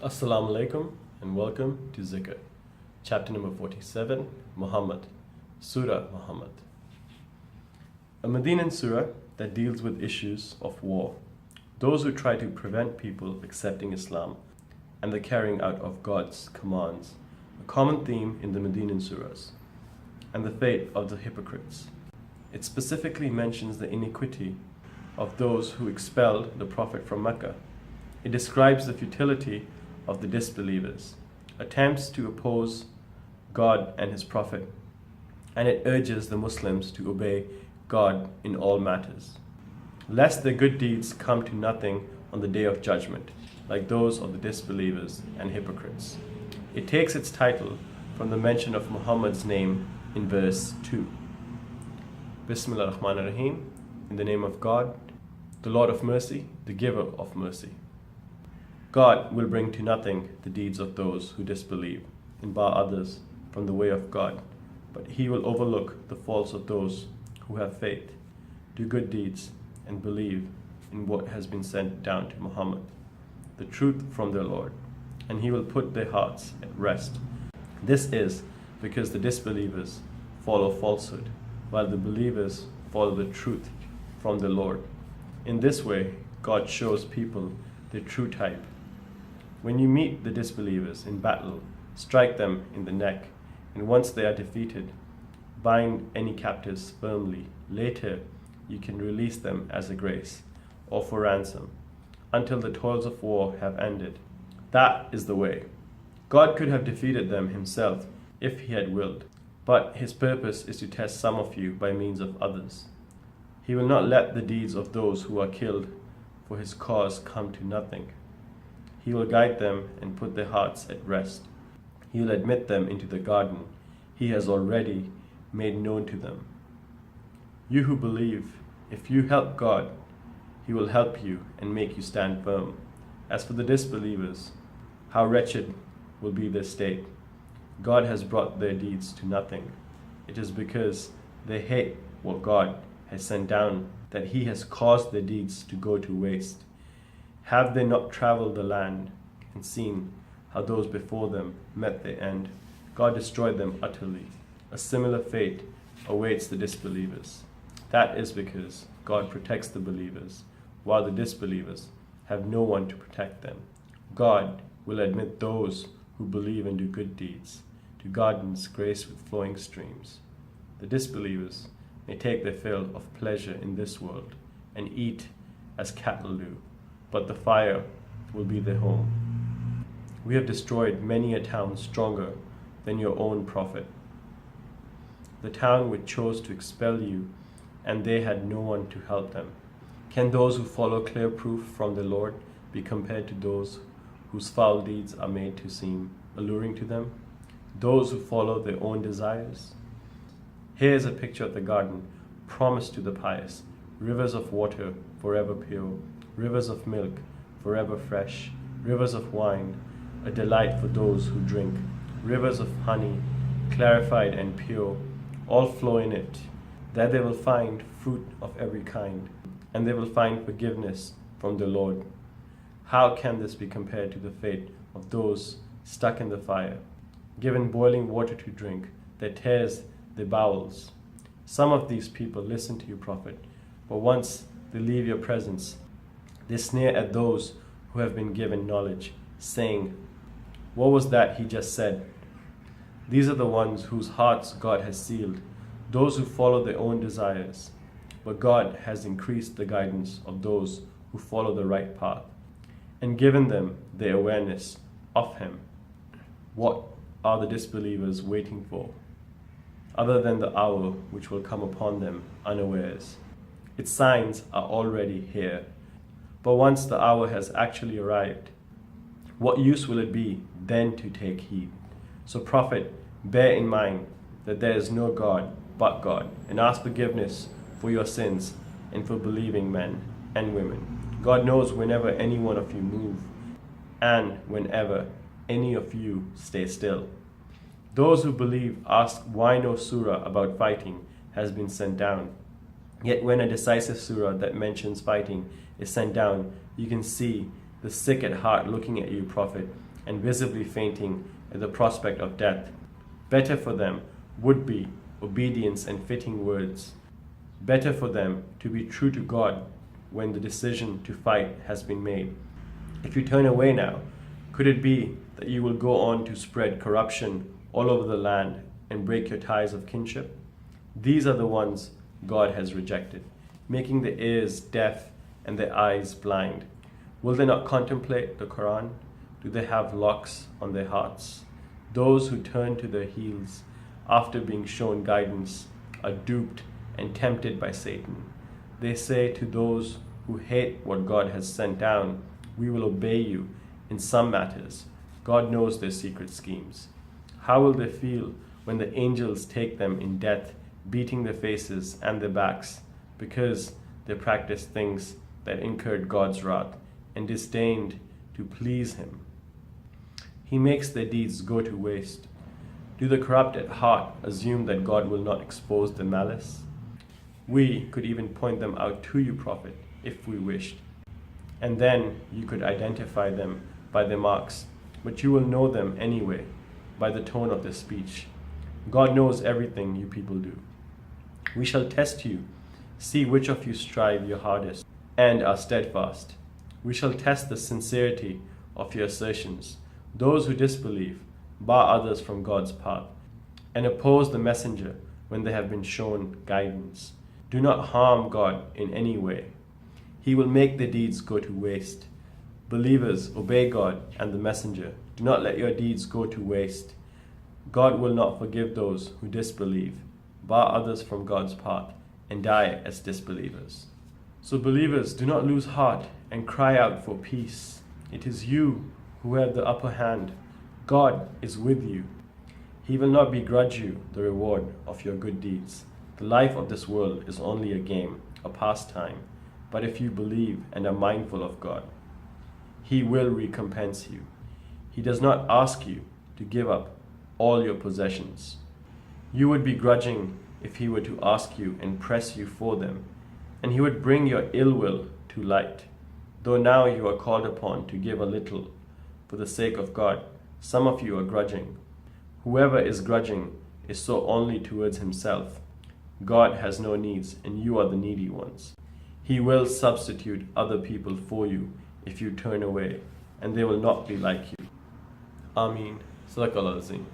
Assalamu alaikum and welcome to Zikr, chapter number 47, Muhammad, Surah Muhammad. A Medinan surah that deals with issues of war, those who try to prevent people accepting Islam and the carrying out of God's commands, a common theme in the Medinan surahs, and the fate of the hypocrites. It specifically mentions the iniquity of those who expelled the Prophet from Mecca. It describes the futility of the disbelievers, attempts to oppose God and His Prophet, and it urges the Muslims to obey God in all matters, lest their good deeds come to nothing on the day of judgment, like those of the disbelievers and hypocrites. It takes its title from the mention of Muhammad's name in verse 2. Bismillah ar-Rahman ar-Rahim, in the name of God, the Lord of mercy, the giver of mercy. God will bring to nothing the deeds of those who disbelieve and bar others from the way of God, but He will overlook the faults of those who have faith, do good deeds, and believe in what has been sent down to Muhammad, the truth from their Lord, and He will put their hearts at rest. This is because the disbelievers follow falsehood, while the believers follow the truth from the Lord. In this way, God shows people their true type. When you meet the disbelievers in battle, strike them in the neck, and once they are defeated, bind any captives firmly. Later, you can release them as a grace, or for ransom, until the toils of war have ended. That is the way. God could have defeated them Himself if He had willed, but His purpose is to test some of you by means of others. He will not let the deeds of those who are killed for His cause come to nothing. He will guide them and put their hearts at rest. He will admit them into the garden He has already made known to them. You who believe, if you help God, He will help you and make you stand firm. As for the disbelievers, how wretched will be their state. God has brought their deeds to nothing. It is because they hate what God has sent down that He has caused their deeds to go to waste. Have they not traveled the land and seen how those before them met their end? God destroyed them utterly. A similar fate awaits the disbelievers. That is because God protects the believers, while the disbelievers have no one to protect them. God will admit those who believe and do good deeds to gardens graced with flowing streams. The disbelievers may take their fill of pleasure in this world and eat as cattle do, but the fire will be their home. We have destroyed many a town stronger than your own prophet, the town which chose to expel you, and they had no one to help them. Can those who follow clear proof from the Lord be compared to those whose foul deeds are made to seem alluring to them? Those who follow their own desires? Here is a picture of the garden promised to the pious: rivers of water forever pure, rivers of milk forever fresh, rivers of wine, a delight for those who drink, rivers of honey, clarified and pure, all flow in it. There they will find fruit of every kind, and they will find forgiveness from the Lord. How can this be compared to the fate of those stuck in the fire, given boiling water to drink that tears their bowels? Some of these people listen to you, Prophet, but once they leave your presence, they sneer at those who have been given knowledge, saying, "What was that he just said?" These are the ones whose hearts God has sealed, those who follow their own desires. But God has increased the guidance of those who follow the right path, and given them the awareness of Him. What are the disbelievers waiting for, other than the hour which will come upon them unawares? Its signs are already here. But once the hour has actually arrived, what use will it be then to take heed? So Prophet, bear in mind that there is no God but God, and ask forgiveness for your sins and for believing men and women. God knows whenever any one of you move, and whenever any of you stay still. Those who believe ask why no surah about fighting has been sent down. Yet when a decisive surah that mentions fighting is sent down, you can see the sick at heart looking at you, Prophet, and visibly fainting at the prospect of death. Better for them would be obedience and fitting words. Better for them to be true to God when the decision to fight has been made. If you turn away now, could it be that you will go on to spread corruption all over the land and break your ties of kinship? These are the ones God has rejected, making the ears deaf and the eyes blind. Will they not contemplate the Qur'an? Do they have locks on their hearts? Those who turn to their heels after being shown guidance are duped and tempted by Satan. They say to those who hate what God has sent down, "We will obey you in some matters." God knows their secret schemes. How will they feel when the angels take them in death, beating their faces and their backs, because they practiced things that incurred God's wrath and disdained to please Him? He makes their deeds go to waste. Do the corrupt at heart assume that God will not expose their malice? We could even point them out to you, Prophet, if we wished. And then you could identify them by their marks, but you will know them anyway, by the tone of their speech. God knows everything you people do. We shall test you, see which of you strive your hardest and are steadfast. We shall test the sincerity of your assertions. Those who disbelieve, bar others from God's path, and oppose the messenger when they have been shown guidance. Do not harm God in any way. He will make their deeds go to waste. Believers, obey God and the messenger. Do not let your deeds go to waste. God will not forgive those who disbelieve, bar others from God's path, and die as disbelievers. So believers, do not lose heart and cry out for peace. It is you who have the upper hand. God is with you. He will not begrudge you the reward of your good deeds. The life of this world is only a game, a pastime. But if you believe and are mindful of God, He will recompense you. He does not ask you to give up all your possessions. You would be grudging if He were to ask you and press you for them, and He would bring your ill will to light. Though now you are called upon to give a little for the sake of God, some of you are grudging. Whoever is grudging is so only towards himself. God has no needs, and you are the needy ones. He will substitute other people for you if you turn away, and they will not be like you. Ameen. Sadaqallah Azim.